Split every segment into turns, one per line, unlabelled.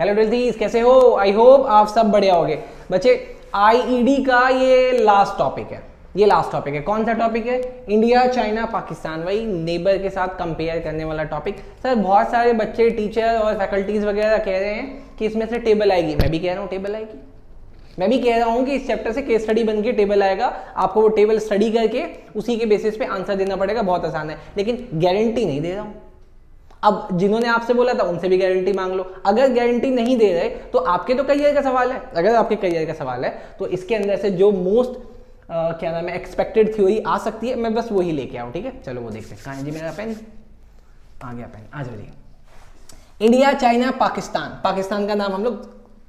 Hello ट्वेल्थीज, कैसे हो? I hope आप सब बढ़िया होगे। बच्चे, आईईडी का ये लास्ट टॉपिक है। कौन सा टॉपिक है? इंडिया, चाइना, पाकिस्तान, वही नेबर के साथ कंपेयर करने वाला टॉपिक। सर बहुत सारे बच्चे, टीचर और फैकल्टीज वगैरह कह रहे हैं कि इसमें से टेबल आएगी। मैं भी कह रहा हूँ टेबल आएगी। मैं भी कह रहा हूँ कि इस चैप्टर से केस स्टडी बन के टेबल आएगा। आपको वो टेबल स्टडी करके उसी के बेसिस पे आंसर देना पड़ेगा। बहुत आसान है, लेकिन गारंटी नहीं दे रहा हूँ। अब जिन्होंने आपसे बोला था उनसे भी गारंटी मांग लो। अगर गारंटी नहीं दे रहे तो आपके तो करियर का सवाल है। अगर आपके करियर का सवाल है तो इसके अंदर से जो मोस्ट क्या नाम है एक्सपेक्टेड थ्योरी आ सकती है, मैं बस वही लेके आऊँ। ठीक है, चलो वो देखते हैं। कहाँ है जी मेरा पेन? आ गया पेन, आ जाइए। India, China, Pakistan. पाकिस्तान का नाम हम लोग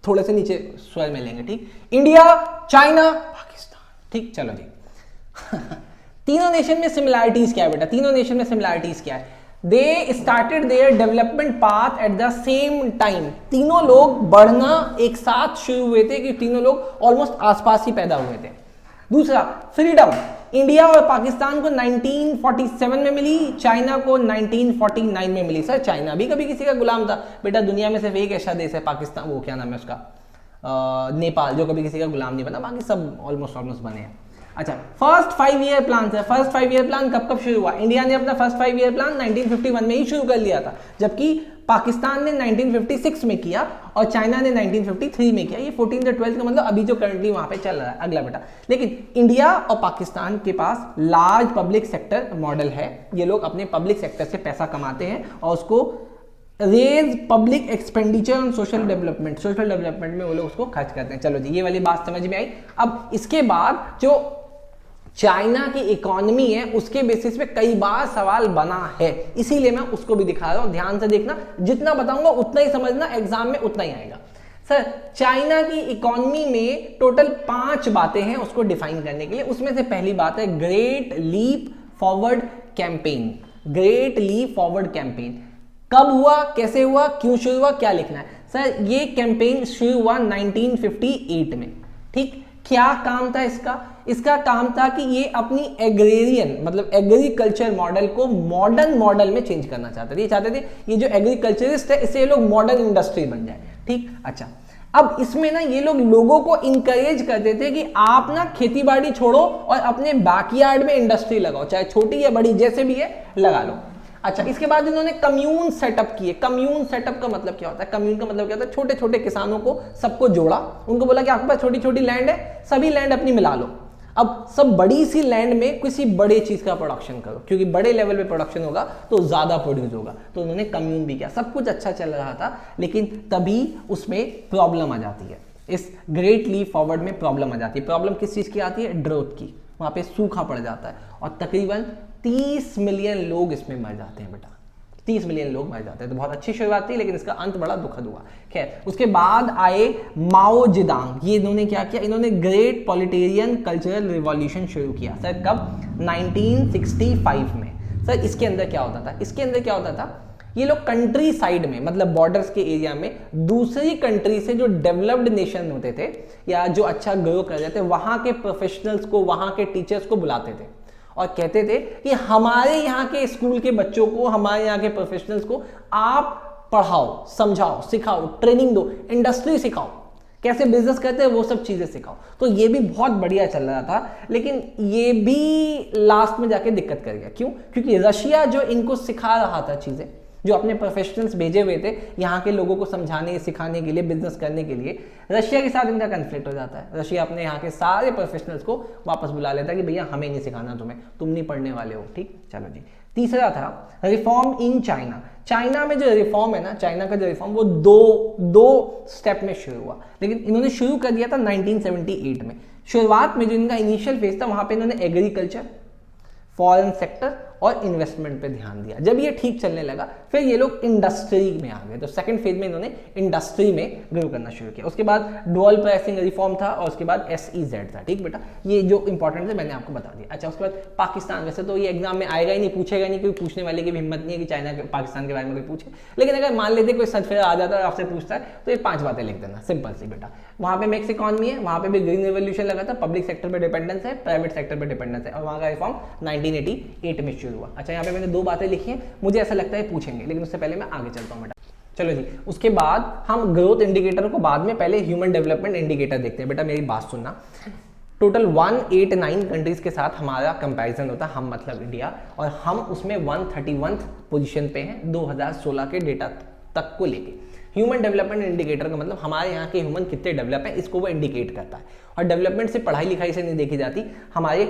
थोड़े से नीचे स्वर में लेंगे। ठीक, इंडिया, चाइना, पाकिस्तान। ठीक, चलो जी। तीनों नेशन में सिमिलैरिटीज क्या है बेटा? तीनों नेशन में सिमिलैरिटीज क्या है? They started their development path at the same time. तीनों लोग बढ़ना एक साथ शुरू हुए थे, कि तीनों लोग ऑलमोस्ट आसपास ही पैदा हुए थे। दूसरा, फ्रीडम। इंडिया और पाकिस्तान को 1947 में मिली, चाइना को 1949 में मिली। सर चाइना भी कभी किसी का गुलाम था बेटा? दुनिया में सिर्फ एक ऐसा देश है, पाकिस्तान, वो क्या नाम है उसका, नेपाल, जो कभी किसी का गुलाम नहीं बना। बाकी सब ऑलमोस्ट बने हैं। अच्छा, फर्स्ट 5 ईयर प्लान है। फर्स्ट 5 ईयर प्लान कब शुरू हुआ? इंडिया ने अपना फर्स्ट 5 ईयर प्लान 1951 में ही शुरू कर लिया था, जबकि पाकिस्तान ने 1956 में किया और चाइना ने 1953 में किया। ये 14 से 12 का मतलब अभी जो करंटली वहां पे चल रहा है। अगला बेटा, लेकिन इंडिया और पाकिस्तान के पास लार्ज पब्लिक सेक्टर मॉडल है। ये लोग अपने पब्लिक सेक्टर से पैसा कमाते हैं और उसको raise public expenditure on social development में वो लोग उसको खर्च करते हैं। चलो जी, ये वाली बात समझ में आई। अब इसके बाद जो चाइना की इकोनॉमी है उसके बेसिस पे कई बार सवाल बना है, इसीलिए मैं उसको भी दिखा रहा हूं। ध्यान से देखना, जितना बताऊंगा उतना ही समझना, एग्जाम में उतना ही आएगा। सर चाइना की इकोनॉमी में टोटल 5 बातें हैं उसको डिफाइन करने के लिए। उसमें से पहली बात है great leap forward campaign. Great leap forward campaign कब हुआ, कैसे हुआ, क्यों शुरू हुआ, क्या लिखना है? सर ये कैंपेन शुरू हुआ 1958 में। ठीक, क्या काम था इसका? इसका काम था कि ये अपनी एग्रेरियन मतलब एग्रीकल्चर मॉडल को मॉडर्न मॉडल में चेंज करना चाहते थे। ये चाहते थे ये जो एग्रीकल्चरिस्ट है इससे ये लोग मॉडर्न इंडस्ट्री बन जाए। ठीक, अच्छा, अब इसमें ना ये लोग लोगों को इंकरेज करते थे कि आप ना खेती बाड़ी छोड़ो और अपने बैकयार्ड में इंडस्ट्री लगाओ, चाहे छोटी या बड़ी जैसे भी है लगा लो। अच्छा, इसके बाद इन्होंने कम्यून सेटअप किए। कम्यून सेटअप का मतलब क्या होता है? कम्यून का मतलब क्या होता है? छोटे छोटे किसानों को सबको जोड़ा, उनको बोला कि आपके पास छोटी छोटी लैंड है, सभी लैंड अपनी मिला लो। अब सब बड़ी सी लैंड में किसी बड़े चीज का प्रोडक्शन करो, क्योंकि बड़े लेवल पे प्रोडक्शन होगा तो ज्यादा प्रोड्यूस होगा। तो उन्होंने कम्यून भी किया। सब कुछ अच्छा चल रहा था, लेकिन तभी उसमें प्रॉब्लम आ जाती है। इस ग्रेट लीप फॉरवर्ड में प्रॉब्लम आ जाती है। प्रॉब्लम किस चीज की आती है? ड्रोथ की। वहां पे सूखा पड़ जाता है और तकरीबन 30 मिलियन लोग इसमें मर जाते हैं बेटा। 30 मिलियन लोग मर जाते हैं। तो बहुत अच्छी शुरुआत थी, लेकिन इसका अंत बड़ा दुखद हुआ। खैर, उसके बाद आए माओ जेदांग। ये इन्होंने क्या किया? इन्होंने ग्रेट पॉलिटेरियन कल्चरल रिवॉल्यूशन शुरू किया। सर कब? 1965 में। सर इसके अंदर क्या होता था? इसके अंदर क्या होता था? ये लोग कंट्री साइड में मतलब बॉर्डर्स के एरिया में दूसरी कंट्री से जो डेवलप्ड नेशन होते थे या जो अच्छा ग्रो कर रहे थे, वहां के प्रोफेशनल्स को, वहां के टीचर्स को बुलाते थे और कहते थे कि हमारे यहाँ के स्कूल के बच्चों को, हमारे यहाँ के प्रोफेशनल्स को आप पढ़ाओ, समझाओ, सिखाओ, ट्रेनिंग दो, इंडस्ट्री सिखाओ, कैसे बिजनेस करते हैं वो सब चीजें सिखाओ। तो ये भी बहुत बढ़िया चल रहा था, लेकिन ये भी लास्ट में जाके दिक्कत कर गया। क्यों? क्योंकि रशिया जो इनको सिखा रहा था चीजें, जो अपने प्रोफेशनल्स भेजे हुए थे यहाँ के लोगों को समझाने सिखाने के लिए, बिजनेस करने के लिए, रशिया के साथ इनका कन्फ्लिक्ट हो जाता है। रशिया अपने यहाँ के सारे प्रोफेशनल्स को वापस बुला लेता है कि भैया हमें नहीं सिखाना तुम्हें, तुम नहीं पढ़ने वाले हो। ठीक, चलो जी। तीसरा था रिफॉर्म इन चाइना। चाइना में जो रिफॉर्म है ना, चाइना का जो रिफॉर्म वो दो स्टेप में शुरू हुआ, लेकिन इन्होंने शुरू कर दिया था 1978 में। शुरुआत में जो इनका इनिशियल फेज था वहां पे इन्होंने एग्रीकल्चर, फॉरेन सेक्टर और इन्वेस्टमेंट पे ध्यान दिया। जब ये ठीक चलने लगा फिर ये लोग इंडस्ट्री में आ गए। तो सेकंड फेज में इन्होंने इंडस्ट्री में ग्रो करना शुरू किया। उसके बाद डुअल प्राइसिंग रिफॉर्म था और उसके बाद SEZ था। ठीक बेटा, ये जो इंपॉर्टेंट है मैंने आपको बता दिया। अच्छा, उसके बाद पाकिस्तान। वैसे तो ये एग्जाम में आएगा ही नहीं, पूछेगा नहीं, क्योंकि पूछने वाले की भी हिम्मत नहीं है कि चाइना के, पाकिस्तान के बारे में कोई पूछे। लेकिन अगर मान लेते कोई सर्फेयर आ जाता है और आपसे पूछता है तो ये 5 बातें लिख देना, सिंपल सी बेटा। वहां पे मिक्स इकोनॉमी है, वहां पे भी ग्रीन रेवोल्यूशन लगा था, पब्लिक सेक्टर पे डिपेंडेंस है, प्राइवेट सेक्टर पे डिपेंडेंस है, और वहां का रिफॉर्म 1988 में शुरू हुआ। अच्छा, यहाँ पे मैंने 2 बातें लिखी हैं, मुझे ऐसा लगता है पूछेंगे, लेकिन उससे पहले मैं आगे चलता हूँ बेटा। चलो जी, उसके बाद हम ग्रोथ इंडिकेटर को बाद में, पहले ह्यूमन डेवलपमेंट इंडिकेटर देखते हैं। बेटा मेरी बात सुनना, टोटल 189 कंट्रीज के साथ हमारा कंपैरिजन होता है, हम मतलब इंडिया, और हम उसमें 131 पोजीशन पे हैं 2016 के डेटा तक को लेके। ह्यूमन डेवलपमेंट इंडिकेटर का मतलब हमारे यहाँ के ह्यूमन कितने डेवलप हैं, इसको वो इंडिकेट करता है। और डेवलपमेंट से पढ़ाई लिखाई से नहीं देखी जाती, हमारे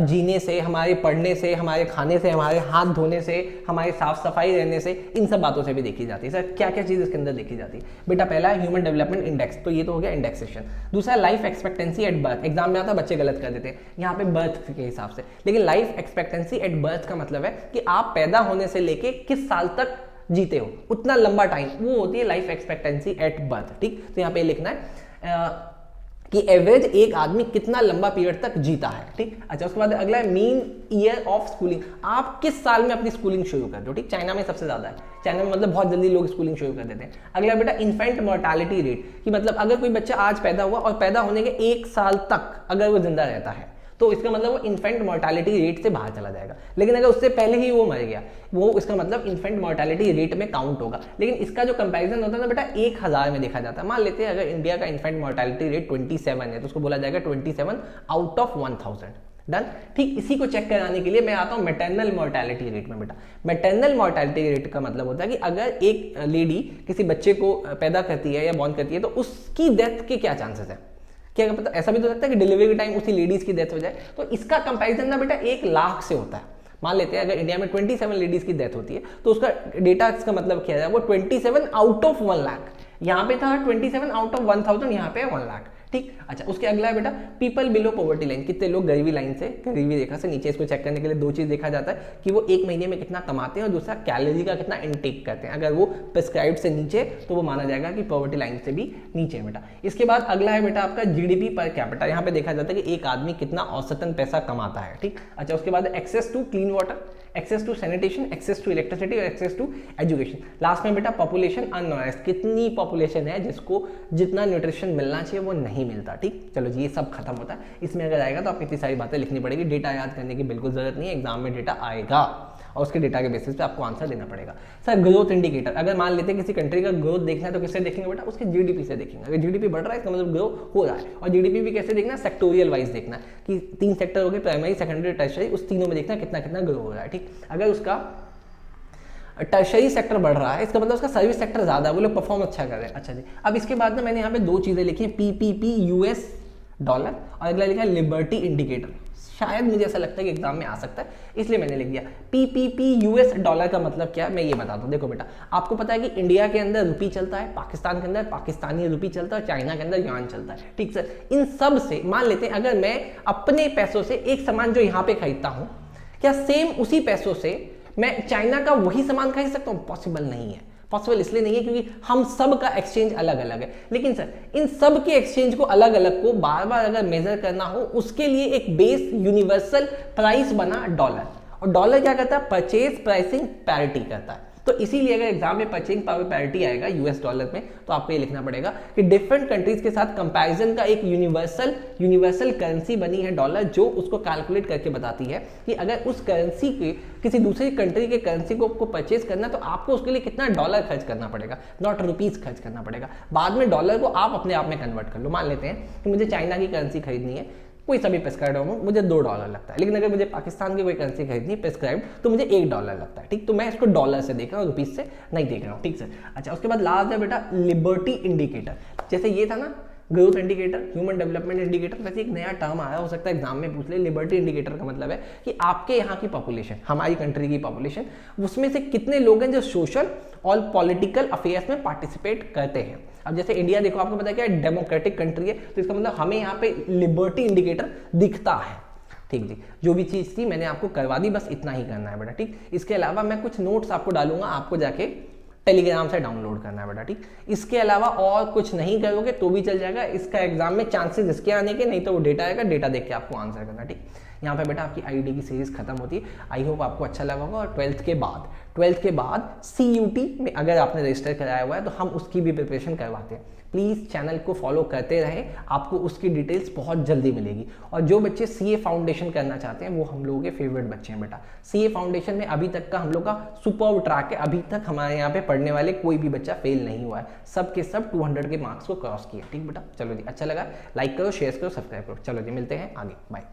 जीने से, हमारे पढ़ने से, हमारे खाने से, हमारे हाथ धोने से, हमारे साफ सफाई रहने से, इन सब बातों से भी देखी जाती है। सर क्या क्या चीज़ इसके अंदर देखी जाती है? बेटा पहला है ह्यूमन डेवलपमेंट इंडेक्स, तो ये तो हो गया इंडेक्सेशन। दूसरा life expectancy at birth, exam में आता है बच्चे गलत कर देते हैं यहाँ पे बर्थ के हिसाब से, लेकिन लाइफ एक्सपेक्टेंसी एट बर्थ का मतलब है कि आप पैदा होने से लेके किस साल तक जीते हो, उतना लंबा टाइम, वो होती है लाइफ एक्सपेक्टेंसी एट बर्थ। ठीक, तो यहाँ पे लिखना है कि एवरेज एक आदमी कितना लंबा पीरियड तक जीता है। ठीक, अच्छा उसके बाद अगला है मीन ईयर ऑफ स्कूलिंग, आप किस साल में अपनी स्कूलिंग शुरू करते हो। ठीक, चाइना में सबसे ज्यादा है, चाइना में मतलब बहुत जल्दी लोग स्कूलिंग शुरू कर देते हैं। अगला बेटा इन्फेंट मोर्टालिटी रेट, कि मतलब अगर कोई बच्चा आज पैदा हुआ और पैदा होने के 1 साल तक अगर वो जिंदा रहता है तो इसका मतलब वो इन्फेंट मोर्टालिटी रेट से बाहर चला जाएगा। लेकिन अगर उससे पहले ही वो मर गया, वो इसका मतलब इन्फेंट मोर्टालिटी रेट में काउंट होगा। लेकिन इसका जो कंपैरिजन होता है ना बेटा 1000 में देखा जाता है। मान लेते हैं अगर इंडिया का इन्फेंट मोर्टालिटी रेट 27 है तो उसको बोला जाएगा 27 आउट ऑफ 1000। डन। ठीक, इसी को चेक कराने के लिए मैं आता हूँ मैटरनल मोर्टालिटी रेट में। बेटा मैटरनल मोर्टालिटी रेट का मतलब होता है कि अगर एक लेडी किसी बच्चे को पैदा करती है या बॉर्न करती है तो उसकी डेथ के क्या चांसेस है। क्या पता, ऐसा भी तो सकता है कि डिलीवरी के टाइम उसी लेडीज की डेथ हो जाए। तो इसका कंपैरिजन ना बेटा 1 लाख से होता है। मान लेते हैं अगर इंडिया में 27 लेडीज की डेथ होती है तो उसका डेटा, इसका मतलब क्या है, वो 27 आउट ऑफ 1 लाख, यहाँ पे था 27 आउट ऑफ 1000, यहाँ पे 1 लाख। ठीक, अच्छा उसके अगला है बेटा पीपल बिलो पॉवर्टी लाइन, कितने लोग गरीबी लाइन से, गरीबी रेखा से नीचे। इसको चेक करने के लिए 2 चीज देखा जाता है कि वो 1 महीने में कितना कमाते हैं और दूसरा कैलोरी का कितना इनटेक करते हैं। अगर वो प्रिस्क्राइब्ड से नीचे तो वो माना जाएगा कि पॉवर्टी लाइन से भी नीचे है बेटा। इसके बाद अगला है बेटा आपका जीडीपी पर कैपिटा, यहाँ पे देखा जाता है कि एक आदमी कितना औसतन पैसा कमाता है। ठीक, अच्छा उसके बाद access to clean water, access to sanitation, access to electricity और एक्सेस टू एजुकेशन। लास्ट में बेटा पॉपुलेशन अननॉलेज, कितनी पॉपुलेशन है जिसको जितना न्यूट्रिशन मिलना चाहिए वो नहीं मिलता। ठीक, चलो जी ये सब खत्म होता है। इसमें अगर आएगा तो आपको इतनी सारी बातें लिखनी पड़ेगी, डेटा याद करने की बिल्कुल जरूरत नहीं है, एग्जाम में डेटा आएगा और उसके डेटा के बेसिस पे आपको आंसर देना पड़ेगा। सर ग्रोथ इंडिकेटर, अगर मान लेते हैं किसी कंट्री का ग्रोथ देखना है तो किससे देखेंगे बेटा, उसके जीडीपी से देखेंगे। अगर जीडीपी बढ़ रहा है इसका मतलब ग्रो हो रहा है। और जीडीपी भी कैसे देखना है, सेक्टोरियल वाइज देखना है कि 3 सेक्टर हो गए, प्राइमरी सेकेंडरी टर्शियरी, उस तीनों में देखना है कितना कितना ग्रो हो रहा है। ठीक, अगर उसका टर्शियरी सेक्टर बढ़ रहा है इसका मतलब उसका सर्विस सेक्टर ज्यादा है, वो लोग परफॉर्म अच्छा कर रहे हैं। अच्छा जी, अब इसके बाद ना मैंने यहाँ पे 2 चीजें लिखी है, पीपीपी यूएस डॉलर और अगला लिखा है लिबर्टी इंडिकेटर। शायद मुझे ऐसा लगता है कि एग्जाम में आ सकता है, इसलिए मैंने लिख दिया पीपीपी यूएस डॉलर का मतलब क्या है मैं ये बता दूं। देखो बेटा आपको पता है कि इंडिया के अंदर रुपी चलता है, पाकिस्तान के अंदर पाकिस्तानी रुपी चलता है, चाइना के अंदर युआन चलता है। ठीक सर, इन सब से मान लेते हैं अगर मैं अपने पैसों से एक सामान जो यहाँ पे खरीदता हूँ, क्या सेम उसी पैसों से मैं चाइना का वही सामान खरीद सकता हूँ? पॉसिबल नहीं है। पॉसिबल इसलिए नहीं है क्योंकि हम सब का एक्सचेंज अलग अलग है। लेकिन सर इन सब के एक्सचेंज को अलग अलग को बार बार अगर मेजर करना हो उसके लिए एक बेस यूनिवर्सल प्राइस बना डॉलर। और डॉलर क्या करता है, परचेज प्राइसिंग पैरिटी करता है। तो इसीलिए अगर एग्जाम में परचेजिंग पावर पैरिटी आएगा यूएस डॉलर में तो आपको ये लिखना पड़ेगा कि डिफरेंट कंट्रीज के साथ कंपैरिजन का एक यूनिवर्सल करेंसी बनी है डॉलर, जो उसको कैलकुलेट करके बताती है कि अगर उस करेंसी के किसी दूसरी कंट्री के करेंसी को आपको परचेज करना तो आपको उसके लिए कितना डॉलर खर्च करना पड़ेगा, नॉट रुपीज खर्च करना पड़ेगा। बाद में डॉलर को आप अपने आप में कन्वर्ट कर लो। मान लेते हैं कि मुझे चाइना की करेंसी खरीदनी है, कोई सभी प्रिस्क्राइब अमाउंट मुझे $2 लगता है, लेकिन अगर मुझे पाकिस्तान की कोई करेंसी खरीदनी प्रिस्क्राइब तो मुझे $1 लगता है। ठीक, तो मैं इसको डॉलर से देख रहा हूँ, रुपीज से नहीं देख रहा हूँ। ठीक सर, अच्छा उसके बाद लास्ट है बेटा लिबर्टी इंडिकेटर। जैसे ये था ना growth indicator, human development indicator, वैसे एक नया टर्म आया, हो सकता है एग्जाम में पूछ ले। लिबर्टी इंडिकेटर का मतलब है कि आपके यहाँ की पॉपुलेशन, हमारी कंट्री की पॉपुलेशन, उसमें से कितने लोग हैं जो सोशल और पॉलिटिकल अफेयर्स में पार्टिसिपेट करते हैं। अब जैसे इंडिया देखो, आपको पता है क्या डेमोक्रेटिक कंट्री है, तो इसका मतलब हमें यहाँ पे लिबर्टी इंडिकेटर दिखता है। ठीक जी, जो भी चीज़ थी मैंने आपको करवा दी, बस इतना ही करना है बेटा। ठीक, इसके अलावा मैं कुछ नोट्स आपको डालूंगा, आपको जाके टेलीग्राम से डाउनलोड करना है बेटा। ठीक, इसके अलावा और कुछ नहीं करोगे तो भी चल जाएगा। इसका एग्जाम में चांसेस इसके आने के, नहीं तो वो डेटा आएगा, डेटा देख के आपको आंसर करना। ठीक, यहाँ पे बेटा आपकी आईडी की सीरीज खत्म होती है। आई होप आपको अच्छा लगा होगा। और ट्वेल्थ के बाद CUT में अगर आपने रजिस्टर कराया हुआ है तो हम उसकी भी प्रिपरेशन करवाते हैं। प्लीज़ चैनल को फॉलो करते रहे, आपको उसकी डिटेल्स बहुत जल्दी मिलेगी। और जो बच्चे CA फाउंडेशन करना चाहते हैं वो हम लोगों के फेवरेट बच्चे हैं बेटा। CA फाउंडेशन में अभी तक का हम लोग का सुपर ट्रैक है, अभी तक हमारे यहाँ पे पढ़ने वाले कोई भी बच्चा फेल नहीं हुआ है, सब के सब 200 के मार्क्स को क्रॉस किया। ठीक बेटा, चलो जी, अच्छा लगा लाइक करो, शेयर करो, सब्सक्राइब करो। चलो जी, मिलते हैं आगे, बाय।